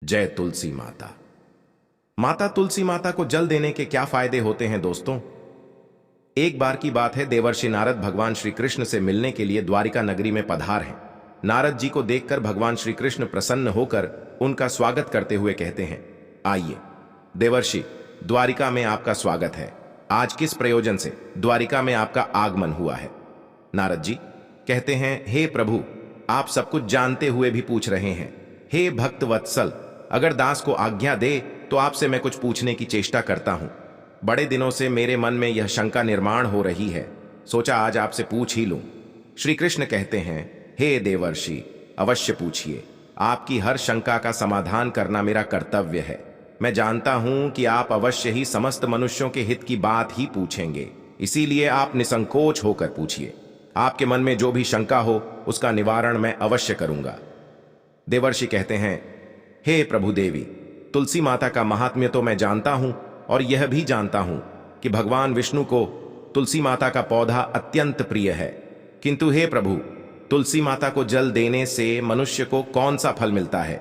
जय तुलसी माता। माता तुलसी माता को जल देने के क्या फायदे होते हैं दोस्तों? एक बार की बात है, देवर्षि नारद भगवान श्री कृष्ण से मिलने के लिए द्वारिका नगरी में पधार हैं। नारद जी को देखकर भगवान श्री कृष्ण प्रसन्न होकर उनका स्वागत करते हुए कहते हैं, आइए देवर्षि, द्वारिका में आपका स्वागत है। आज किस प्रयोजन से द्वारिका में आपका आगमन हुआ है? नारद जी कहते हैं, हे प्रभु, आप सब कुछ जानते हुए भी पूछ रहे हैं। हे भक्त वत्सल, अगर दास को आज्ञा दे तो आपसे मैं कुछ पूछने की चेष्टा करता हूं। बड़े दिनों से मेरे मन में यह शंका निर्माण हो रही है, सोचा आज आपसे पूछ ही लूं। श्री कृष्ण कहते हैं, हे देवर्षि, अवश्य पूछिए। आपकी हर शंका का समाधान करना मेरा कर्तव्य है। मैं जानता हूं कि आप अवश्य ही समस्त मनुष्यों के हित की बात ही पूछेंगे, इसीलिए आप निसंकोच होकर पूछिए। आपके मन में जो भी शंका हो उसका निवारण मैं अवश्य करूंगा। देवर्षि कहते हैं, हे प्रभु देवी, तुलसी माता का महात्म्य तो मैं जानता हूं और यह भी जानता हूं कि भगवान विष्णु को तुलसी माता का पौधा अत्यंत प्रिय है। किंतु हे प्रभु, तुलसी माता को जल देने से मनुष्य को कौन सा फल मिलता है?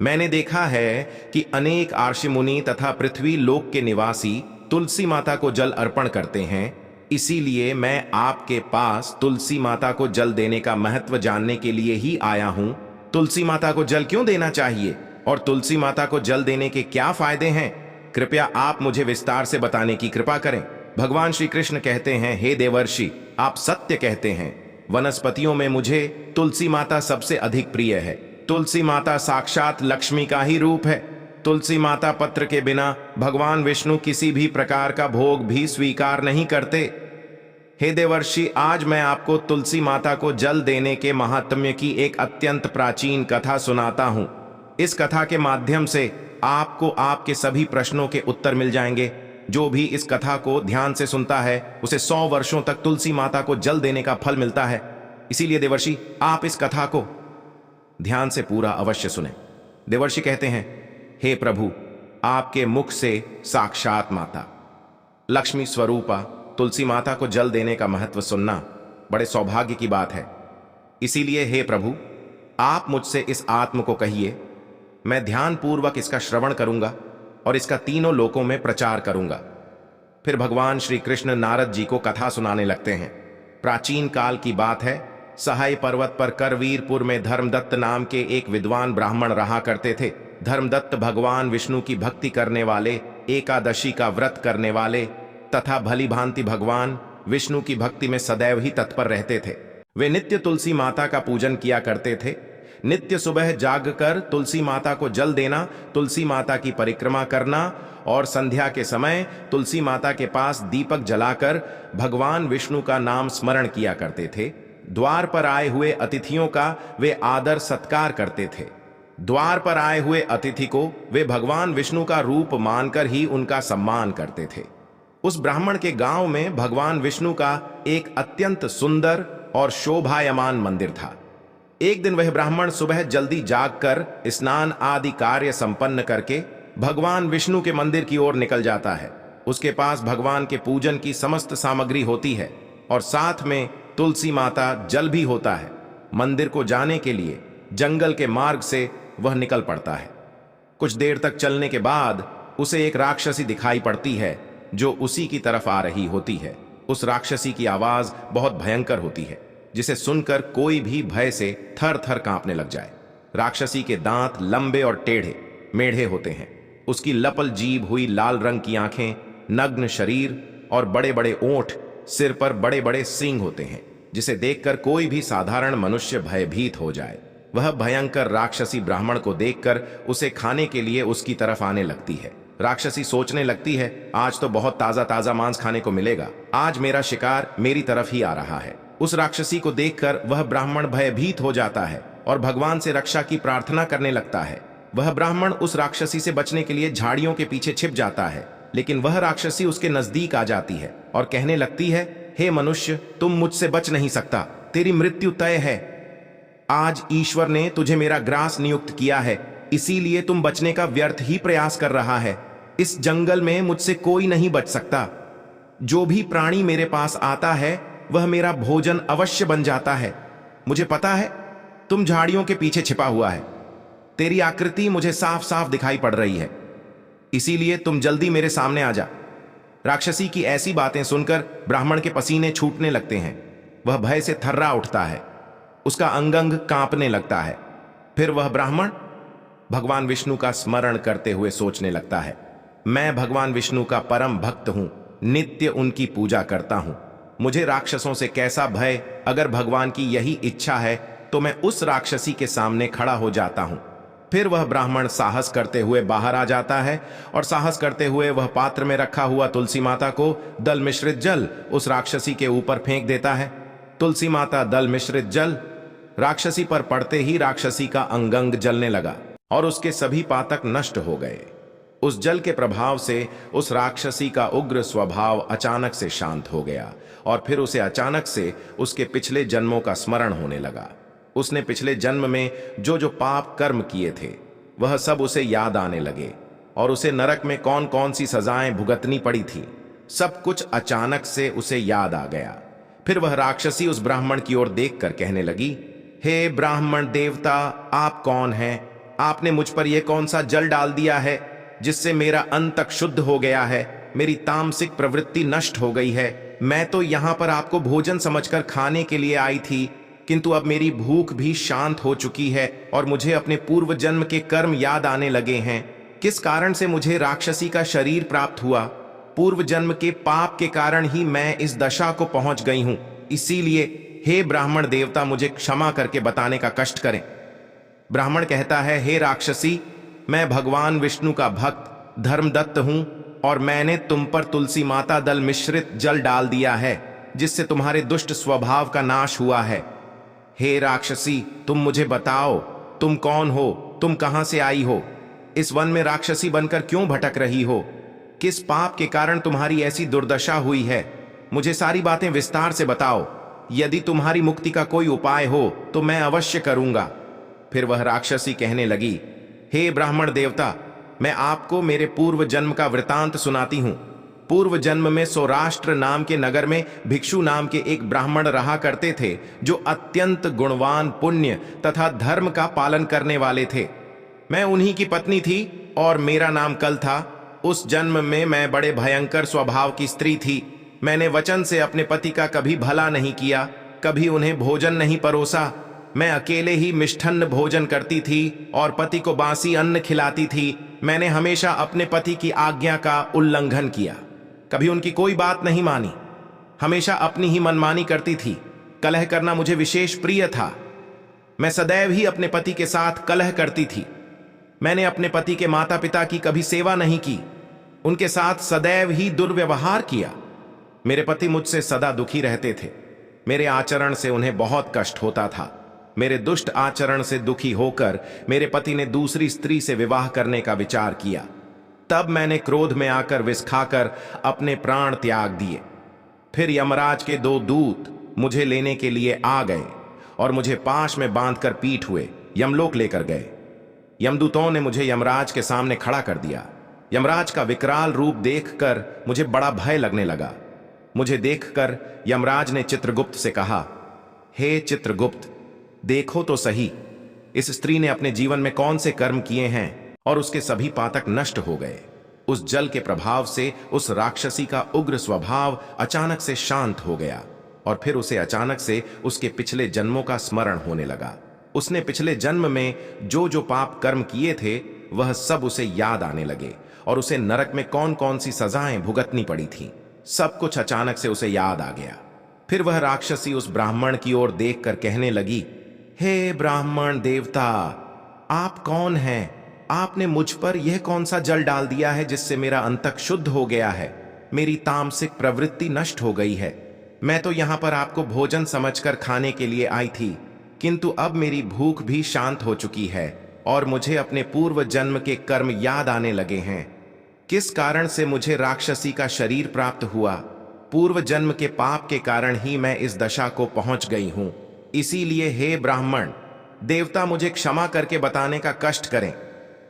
मैंने देखा है कि अनेक आर्षि मुनि तथा पृथ्वी लोक के निवासी तुलसी माता को जल अर्पण करते हैं। इसीलिए मैं आपके पास तुलसी माता को जल देने का महत्व जानने के लिए ही आया हूं। तुलसी माता को जल क्यों देना चाहिए और तुलसी माता को जल देने के क्या फायदे हैं? कृपया आप मुझे विस्तार से बताने की कृपा करें। भगवान श्री कृष्ण कहते हैं, हे देवर्षि, आप सत्य कहते हैं। वनस्पतियों में मुझे तुलसी माता सबसे अधिक प्रिय है। तुलसी माता साक्षात लक्ष्मी का ही रूप है। तुलसी माता पत्र के बिना भगवान विष्णु किसी भी प्रकार का भोग भी स्वीकार नहीं करते। हे देवर्षि, आज मैं आपको तुलसी माता को जल देने के महात्म्य की एक अत्यंत प्राचीन कथा सुनाता हूं। इस कथा के माध्यम से आपको आपके सभी प्रश्नों के उत्तर मिल जाएंगे। जो भी इस कथा को ध्यान से सुनता है उसे 100 वर्षों तक तुलसी माता को जल देने का फल मिलता है। इसीलिए देवर्षि, आप इस कथा को ध्यान से पूरा अवश्य सुने। देवर्षि कहते हैं, हे प्रभु, आपके मुख से साक्षात माता लक्ष्मी स्वरूपा तुलसी माता को जल देने का महत्व सुनना बड़े सौभाग्य की बात है। इसीलिए हे प्रभु, आप मुझसे इस आत्म को कहिए। मैं ध्यानपूर्वक इसका श्रवण करूंगा और इसका तीनों लोकों में प्रचार करूंगा। फिर भगवान श्री कृष्ण नारद जी को कथा सुनाने लगते हैं। प्राचीन काल की बात है, सहाय पर्वत पर करवीरपुर में धर्मदत्त नाम के एक विद्वान ब्राह्मण रहा करते थे। धर्मदत्त भगवान विष्णु की भक्ति करने वाले, एकादशी का व्रत करने वाले तथा भली भांति भगवान विष्णु की भक्ति में सदैव ही तत्पर रहते थे। वे नित्य तुलसी माता का पूजन किया करते थे। नित्य सुबह जागकर तुलसी माता को जल देना, तुलसी माता की परिक्रमा करना और संध्या के समय तुलसी माता के पास दीपक जलाकर भगवान विष्णु का नाम स्मरण किया करते थे। द्वार पर आए हुए अतिथियों का वे आदर सत्कार करते थे। द्वार पर आए हुए अतिथि को वे भगवान विष्णु का रूप मानकर ही उनका सम्मान करते थे। उस ब्राह्मण के गांव में भगवान विष्णु का एक अत्यंत सुंदर और शोभायमान मंदिर था। एक दिन वह ब्राह्मण सुबह जल्दी जागकर स्नान आदि कार्य संपन्न करके भगवान विष्णु के मंदिर की ओर निकल जाता है। उसके पास भगवान के पूजन की समस्त सामग्री होती है और साथ में तुलसी माता जल भी होता है। मंदिर को जाने के लिए जंगल के मार्ग से वह निकल पड़ता है। कुछ देर तक चलने के बाद उसे एक राक्षसी दिखाई पड़ती है जो उसी की तरफ आ रही होती है। उस राक्षसी की आवाज बहुत भयंकर होती है, जिसे सुनकर कोई भी भय से थर थर कांपने लग जाए। राक्षसी के दांत लंबे और टेढ़े मेढ़े होते हैं। उसकी लपल जीभ हुई लाल रंग की आंखें, नग्न शरीर और बड़े बड़े ओंठ, सिर पर बड़े बड़े सींग होते हैं, जिसे देखकर कोई भी साधारण मनुष्य भयभीत हो जाए। वह भयंकर राक्षसी ब्राह्मण को देखकर उसे खाने के लिए उसकी तरफ आने लगती है। राक्षसी सोचने लगती है, आज तो बहुत ताजा ताजा मांस खाने को मिलेगा। आज मेरा शिकार मेरी तरफ ही आ रहा है। उस राक्षसी को देखकर वह ब्राह्मण भयभीत हो जाता है और भगवान से रक्षा की प्रार्थना करने लगता है। वह ब्राह्मण उस राक्षसी से बचने के लिए झाड़ियों के पीछे छिप जाता है, लेकिन वह राक्षसी उसके नजदीक आ जाती है और कहने लगती है, हे मनुष्य, तुम मुझसे बच नहीं सकता, तेरी मृत्यु तय है। आज ईश्वर ने तुझे मेरा ग्रास नियुक्त किया है, इसीलिए तुम बचने का व्यर्थ ही प्रयास कर रहा है। इस जंगल में मुझसे कोई नहीं बच सकता। जो भी प्राणी मेरे पास आता है वह मेरा भोजन अवश्य बन जाता है। मुझे पता है तुम झाड़ियों के पीछे छिपा हुआ है। तेरी आकृति मुझे साफ साफ दिखाई पड़ रही है, इसीलिए तुम जल्दी मेरे सामने आ जा। राक्षसी की ऐसी बातें सुनकर ब्राह्मण के पसीने छूटने लगते हैं। वह भय से थर्रा उठता है, उसका अंग अंग कांपने लगता है। फिर वह ब्राह्मण भगवान विष्णु का स्मरण करते हुए सोचने लगता है, मैं भगवान विष्णु का परम भक्त हूं, नित्य उनकी पूजा करता हूं। मुझे राक्षसों से कैसा भय? अगर भगवान की यही इच्छा है तो मैं उस राक्षसी के सामने खड़ा हो जाता हूं। फिर वह ब्राह्मण साहस करते हुए बाहर आ जाता है और साहस करते हुए वह पात्र में रखा हुआ तुलसी माता को दल मिश्रित जल उस राक्षसी के ऊपर फेंक देता है। तुलसी माता दल मिश्रित जल राक्षसी पर पड़ते ही राक्षसी का अंग अंग जलने लगा और उसके सभी पातक नष्ट हो गए। उस जल के प्रभाव से उस राक्षसी का उग्र स्वभाव अचानक से शांत हो गया और फिर उसे अचानक से उसके पिछले जन्मों का स्मरण होने लगा। उसने पिछले जन्म में जो जो पाप कर्म किए थे वह सब उसे याद आने लगे और उसे नरक में कौन कौन सी सजाएं भुगतनी पड़ी थी, सब कुछ अचानक से उसे याद आ गया। फिर वह राक्षसी उस ब्राह्मण की ओर देखकर कहने लगी, हे ब्राह्मण देवता, आप कौन हैं? आपने मुझ पर यह कौन सा जल डाल दिया है जिससे मेरा अंतक शुद्ध हो गया है, मेरी तामसिक प्रवृत्ति नष्ट हो गई है। मैं तो यहां पर आपको भोजन समझकर खाने के लिए आई थी, किंतु अब मेरी भूख भी शांत हो चुकी है और मुझे अपने पूर्व जन्म के कर्म याद आने लगे हैं। किस कारण से मुझे राक्षसी का शरीर प्राप्त हुआ? पूर्व जन्म के पाप के कारण ही मैं इस दशा को पहुंच गई हूं। इसीलिए हे ब्राह्मण देवता, मुझे क्षमा करके बताने का कष्ट करें। ब्राह्मण कहता है, हे राक्षसी, मैं भगवान विष्णु का भक्त धर्मदत्त हूं और मैंने तुम पर तुलसी माता दल मिश्रित जल डाल दिया है जिससे तुम्हारे दुष्ट स्वभाव का नाश हुआ है। हे राक्षसी, तुम मुझे बताओ, तुम कौन हो? तुम कहां से आई हो? इस वन में राक्षसी बनकर क्यों भटक रही हो? किस पाप के कारण तुम्हारी ऐसी दुर्दशा हुई है? मुझे सारी बातें विस्तार से बताओ। यदि तुम्हारी मुक्ति का कोई उपाय हो तो मैं अवश्य करूंगा। फिर वह राक्षसी कहने लगी, हे ब्राह्मण देवता, मैं आपको मेरे पूर्व जन्म का वृतांत सुनाती हूं। पूर्व जन्म में सौराष्ट्र नाम के नगर में भिक्षु नाम के एक ब्राह्मण रहा करते थे जो अत्यंत गुणवान, पुण्य तथा धर्म का पालन करने वाले थे। मैं उन्हीं की पत्नी थी और मेरा नाम कल था। उस जन्म में मैं बड़े भयंकर स्वभाव की स्त्री थी। मैंने वचन से अपने पति का कभी भला नहीं किया, कभी उन्हें भोजन नहीं परोसा। मैं अकेले ही मिष्ठान्न भोजन करती थी और पति को बासी अन्न खिलाती थी। मैंने हमेशा अपने पति की आज्ञा का उल्लंघन किया, कभी उनकी कोई बात नहीं मानी, हमेशा अपनी ही मनमानी करती थी। कलह करना मुझे विशेष प्रिय था। मैं सदैव ही अपने पति के साथ कलह करती थी। मैंने अपने पति के माता पिता की कभी सेवा नहीं की, उनके साथ सदैव ही दुर्व्यवहार किया। मेरे पति मुझसे सदा दुखी रहते थे। मेरे आचरण से उन्हें बहुत कष्ट होता था। मेरे दुष्ट आचरण से दुखी होकर मेरे पति ने दूसरी स्त्री से विवाह करने का विचार किया। तब मैंने क्रोध में आकर विष खाकर अपने प्राण त्याग दिए। फिर यमराज के 2 दूत मुझे लेने के लिए आ गए और मुझे पाश में बांधकर पीठ हुए यमलोक लेकर गए। यमदूतों ने मुझे यमराज के सामने खड़ा कर दिया। यमराज का विकराल रूप देखकर मुझे बड़ा भय लगने लगा। मुझे देखकर यमराज ने चित्रगुप्त से कहा, हे चित्रगुप्त, देखो तो सही, इस स्त्री ने अपने जीवन में कौन से कर्म किए हैं और उसके सभी पातक नष्ट हो गए। उस जल के प्रभाव से उस राक्षसी का उग्र स्वभाव अचानक से शांत हो गया और फिर उसे अचानक से उसके पिछले जन्मों का स्मरण होने लगा। उसने पिछले जन्म में जो जो पाप कर्म किए थे वह सब उसे याद आने लगे और उसे नरक में कौन कौन सी सजाएं भुगतनी पड़ी थी, सब कुछ अचानक से उसे याद आ गया। फिर वह राक्षसी उस ब्राह्मण की ओर देखकर कहने लगी, हे ब्राह्मण देवता, आप कौन हैं? आपने मुझ पर यह कौन सा जल डाल दिया है जिससे मेरा अंतक शुद्ध हो गया है, मेरी तामसिक प्रवृत्ति नष्ट हो गई है। मैं तो यहां पर आपको भोजन समझकर खाने के लिए आई थी, किंतु अब मेरी भूख भी शांत हो चुकी है और मुझे अपने पूर्व जन्म के कर्म याद आने लगे हैं। किस कारण से मुझे राक्षसी का शरीर प्राप्त हुआ? पूर्व जन्म के पाप के कारण ही मैं इस दशा को पहुंच गई हूं। इसीलिए हे ब्राह्मण देवता, मुझे क्षमा करके बताने का कष्ट करें।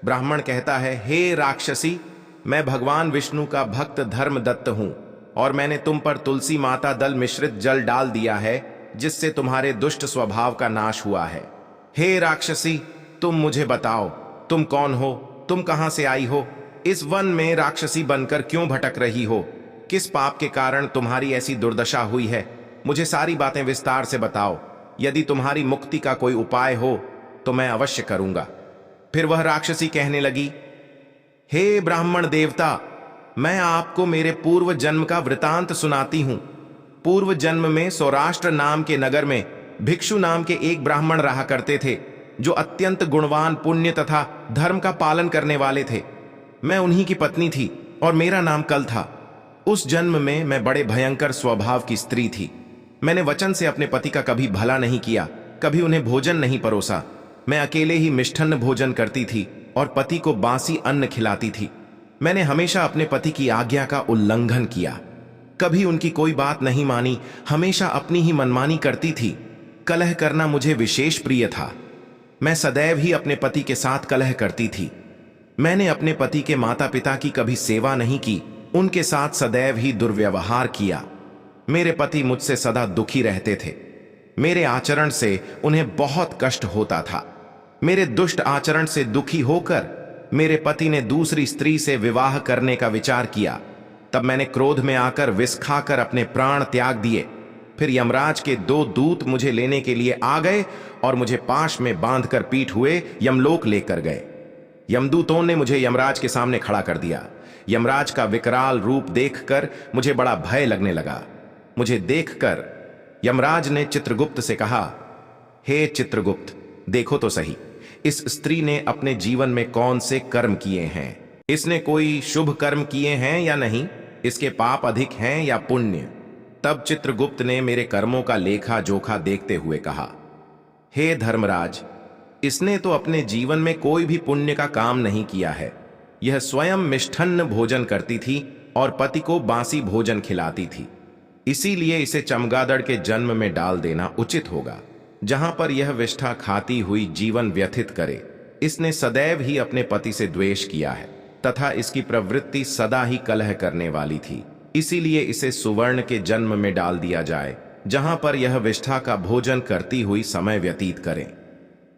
ब्राह्मण कहता है, हे राक्षसी, मैं भगवान विष्णु का भक्त धर्मदत्त हूं और मैंने तुम पर तुलसी माता दल मिश्रित जल डाल दिया है जिससे तुम्हारे दुष्ट स्वभाव का नाश हुआ है। हे राक्षसी, तुम मुझे बताओ, तुम कौन हो? तुम कहां से आई हो? इस वन में राक्षसी बनकर क्यों भटक रही हो? किस पाप के कारण तुम्हारी ऐसी दुर्दशा हुई है? मुझे सारी बातें विस्तार से बताओ। यदि तुम्हारी मुक्ति का कोई उपाय हो तो मैं अवश्य करूंगा। फिर वह राक्षसी कहने लगी, हे ब्राह्मण देवता, मैं आपको मेरे पूर्व जन्म का वृतांत सुनाती हूं। पूर्व जन्म में सौराष्ट्र नाम के नगर में भिक्षु नाम के एक ब्राह्मण रहा करते थे, जो अत्यंत गुणवान, पुण्य तथा धर्म का पालन करने वाले थे। मैं उन्हीं की पत्नी थी और मेरा नाम कल था। उस जन्म में मैं बड़े भयंकर स्वभाव की स्त्री थी। मैंने वचन से अपने पति का कभी भला नहीं किया, कभी उन्हें भोजन नहीं परोसा। मैं अकेले ही मिष्ठान्न भोजन करती थी और पति को बासी अन्न खिलाती थी। मैंने हमेशा अपने पति की आज्ञा का उल्लंघन किया, कभी उनकी कोई बात नहीं मानी, हमेशा अपनी ही मनमानी करती थी। कलह करना मुझे विशेष प्रिय था। मैं सदैव ही अपने पति के साथ कलह करती थी। मैंने अपने पति के माता पिता की कभी सेवा नहीं की, उनके साथ सदैव ही दुर्व्यवहार किया। मेरे पति मुझसे सदा दुखी रहते थे। मेरे आचरण से उन्हें बहुत कष्ट होता था। मेरे दुष्ट आचरण से दुखी होकर मेरे पति ने दूसरी स्त्री से विवाह करने का विचार किया। तब मैंने क्रोध में आकर विष खाकर अपने प्राण त्याग दिए। फिर यमराज के 2 दूत मुझे लेने के लिए आ गए और मुझे पाश में बांधकर पीठ हुए यमलोक लेकर गए। यमदूतों ने मुझे यमराज के सामने खड़ा कर दिया। यमराज का विकराल रूप देखकर मुझे बड़ा भय लगने लगा। मुझे देखकर यमराज ने चित्रगुप्त से कहा, हे चित्रगुप्त, देखो तो सही, इस स्त्री ने अपने जीवन में कौन से कर्म किए हैं? इसने कोई शुभ कर्म किए हैं या नहीं? इसके पाप अधिक हैं या पुण्य? तब चित्रगुप्त ने मेरे कर्मों का लेखा जोखा देखते हुए कहा, हे धर्मराज, इसने तो अपने जीवन में कोई भी पुण्य का काम नहीं किया है। यह स्वयं मिष्ठान्न भोजन करती थी और पति को बासी भोजन खिलाती थी। इसीलिए इसे चमगादड़ के जन्म में डाल देना उचित होगा, जहां पर यह विष्ठा खाती हुई जीवन व्यतीत करे। इसने सदैव ही अपने पति से द्वेष किया है तथा इसकी प्रवृत्ति सदा ही कलह करने वाली थी। इसीलिए इसे सुवर्ण के जन्म में डाल दिया जाए, जहां पर यह विष्ठा का भोजन करती हुई समय व्यतीत करे।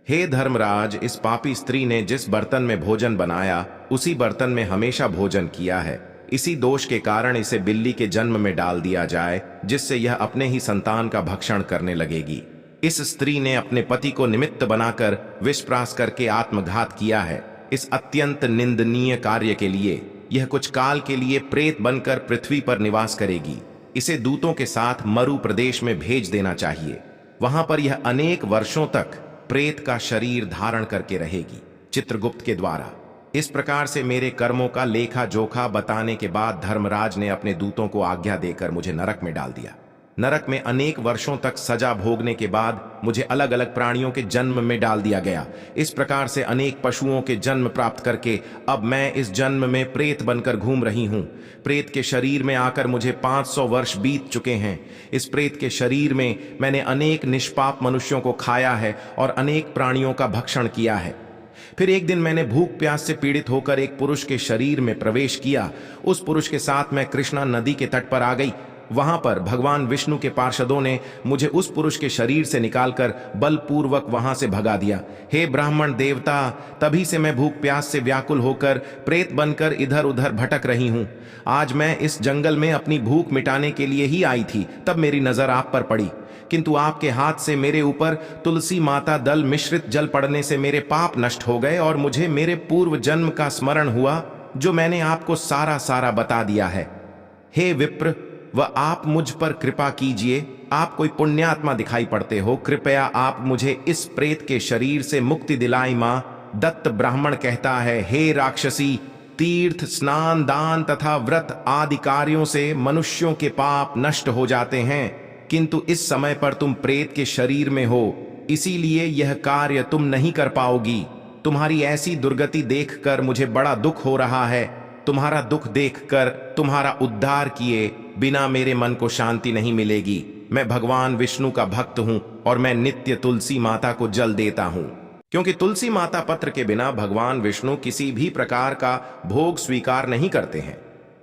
हे धर्मराज, इस पापी स्त्री ने जिस बर्तन में भोजन बनाया उसी बर्तन में हमेशा भोजन किया है। इसी दोष के कारण इसे बिल्ली के जन्म में डाल दिया जाए, जिससे यह अपने ही संतान का भक्षण करने लगेगी। इस स्त्री ने अपने पति को निमित्त बनाकर विषप्राश करके आत्मघात किया है। इस अत्यंत निंदनीय कार्य के लिए यह कुछ काल के लिए प्रेत बनकर पृथ्वी पर निवास करेगी। इसे दूतों के साथ मरु प्रदेश में भेज देना चाहिए। वहां पर यह अनेक वर्षों तक प्रेत का शरीर धारण करके रहेगी चित्रगुप्त के द्वारा। इस प्रकार से मेरे कर्मों का लेखा जोखा बताने के बाद धर्मराज ने अपने दूतों को आज्ञा देकर मुझे नरक में डाल दिया। नरक में अनेक वर्षों तक सजा भोगने के बाद मुझे अलग अलग प्राणियों के जन्म में डाल दिया गया। इस प्रकार से अनेक पशुओं के जन्म प्राप्त करके अब मैं इस जन्म में प्रेत बनकर घूम रही हूँ। प्रेत के शरीर में आकर मुझे 500 वर्ष बीत चुके हैं। इस प्रेत के शरीर में मैंने अनेक निष्पाप मनुष्यों को खाया है और अनेक प्राणियों का भक्षण किया है। फिर एक दिन मैंने भूख प्यास से पीड़ित होकर एक पुरुष के शरीर में प्रवेश किया। उस पुरुष के साथ मैं कृष्णा नदी के तट पर आ गई। वहां पर भगवान विष्णु के पार्षदों ने मुझे उस पुरुष के शरीर से निकालकर बलपूर्वक वहां से भगा दिया। हे ब्राह्मण देवता, तभी से मैं भूख प्यास से व्याकुल होकर प्रेत बनकर इधर उधर भटक रही हूं। आज मैं इस जंगल में अपनी भूख मिटाने के लिए ही आई थी, तब मेरी नजर आप पर पड़ी, किंतु आपके हाथ से मेरे ऊपर तुलसी माता दल मिश्रित जल पड़ने से मेरे पाप नष्ट हो गए और मुझे मेरे पूर्व जन्म का स्मरण हुआ, जो मैंने आपको सारा सारा बता दिया है। हे विप्र, वह आप मुझ पर कृपा कीजिए। आप कोई पुण्यात्मा दिखाई पड़ते हो, कृपया आप मुझे इस प्रेत के शरीर से मुक्ति दिलाई माँ। दत्त ब्राह्मण कहता है, हे राक्षसी, तीर्थ, स्नान, दान तथा व्रत आदि कार्यों से मनुष्यों के पाप नष्ट हो जाते हैं, किंतु इस समय पर तुम प्रेत के शरीर में हो, इसीलिए यह कार्य तुम नहीं कर पाओगी। तुम्हारी ऐसी दुर्गति देखकर मुझे बड़ा दुख हो रहा है। तुम्हारा दुख देखकर तुम्हारा उद्धार किए बिना मेरे मन को शांति नहीं मिलेगी। मैं भगवान विष्णु का भक्त हूं और मैं नित्य तुलसी माता को जल देता हूं, क्योंकि तुलसी माता पत्र के बिना भगवान विष्णु किसी भी प्रकार का भोग स्वीकार नहीं करते हैं।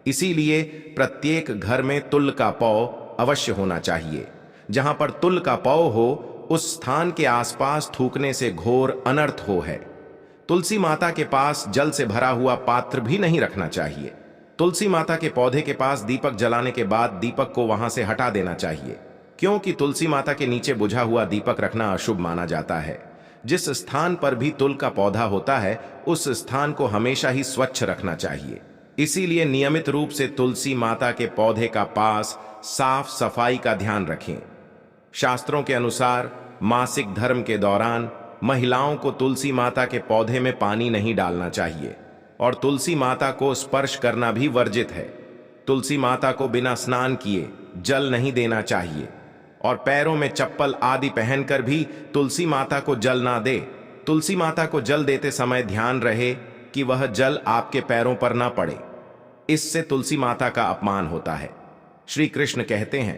इसीलिए प्रत्येक घर में तुल का पौ अवश्य होना चाहिए। जहां पर तुल का पौ हो उस स्थान के आसपास थूकने से घोर अनर्थ हो है। तुलसी माता के पास जल से भरा हुआ पात्र भी नहीं रखना चाहिए। तुलसी माता के पौधे के पास दीपक जलाने के बाद दीपक को वहां से हटा देना चाहिए, क्योंकि तुलसी माता के नीचे बुझा हुआ दीपक रखना अशुभ माना जाता है। जिस स्थान पर भी तुल का पौधा होता है उस स्थान को हमेशा ही स्वच्छ रखना चाहिए। इसीलिए नियमित रूप से तुलसी माता के पौधे का पास साफ सफाई का ध्यान रखें। शास्त्रों के अनुसार मासिक धर्म के दौरान महिलाओं को तुलसी माता के पौधे में पानी नहीं डालना चाहिए और तुलसी माता को स्पर्श करना भी वर्जित है। तुलसी माता को बिना स्नान किए जल नहीं देना चाहिए और पैरों में चप्पल आदि पहनकर भी तुलसी माता को जल ना दे। तुलसी माता को जल देते समय ध्यान रहे कि वह जल आपके पैरों पर ना पड़े, इससे तुलसी माता का अपमान होता है। श्री कृष्ण कहते हैं,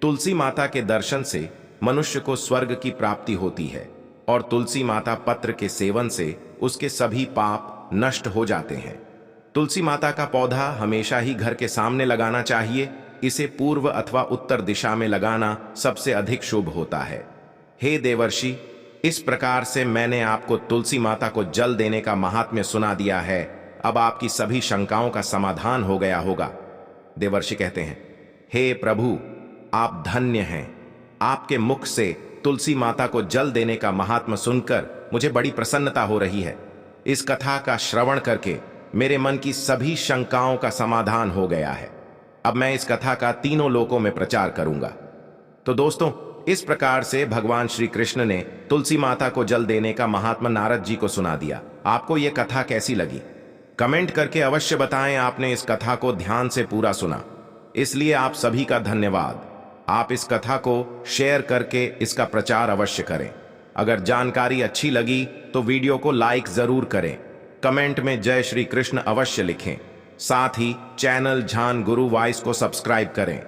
तुलसी माता के दर्शन से मनुष्य को स्वर्ग की प्राप्ति होती है और तुलसी माता पत्र के सेवन से उसके सभी पाप नष्ट हो जाते हैं। तुलसी माता का पौधा हमेशा ही घर के सामने लगाना चाहिए। इसे पूर्व अथवा उत्तर दिशा में लगाना सबसे अधिक शुभ होता है। हे देवर्षि, इस प्रकार से मैंने आपको तुलसी माता को जल देने का महात्म्य सुना दिया है। अब आपकी सभी शंकाओं का समाधान हो गया होगा। देवर्षि कहते हैं, हे प्रभु, आप धन्य हैं। आपके मुख से तुलसी माता को जल देने का महात्म्य सुनकर मुझे बड़ी प्रसन्नता हो रही है। इस कथा का श्रवण करके मेरे मन की सभी शंकाओं का समाधान हो गया है। अब मैं इस कथा का तीनों लोकों में प्रचार करूंगा। तो दोस्तों, इस प्रकार से भगवान श्री कृष्ण ने तुलसी माता को जल देने का महात्मा नारद जी को सुना दिया। आपको यह कथा कैसी लगी? कमेंट करके अवश्य बताएं। आपने इस कथा को ध्यान से पूरा सुना, इसलिए आप सभी का धन्यवाद। आप इस कथा को शेयर करके इसका प्रचार अवश्य करें। अगर जानकारी अच्छी लगी तो वीडियो को लाइक जरूर करें। कमेंट में जय श्री कृष्ण अवश्य लिखें। साथ ही चैनल ज्ञान गुरु वॉइस को सब्सक्राइब करें।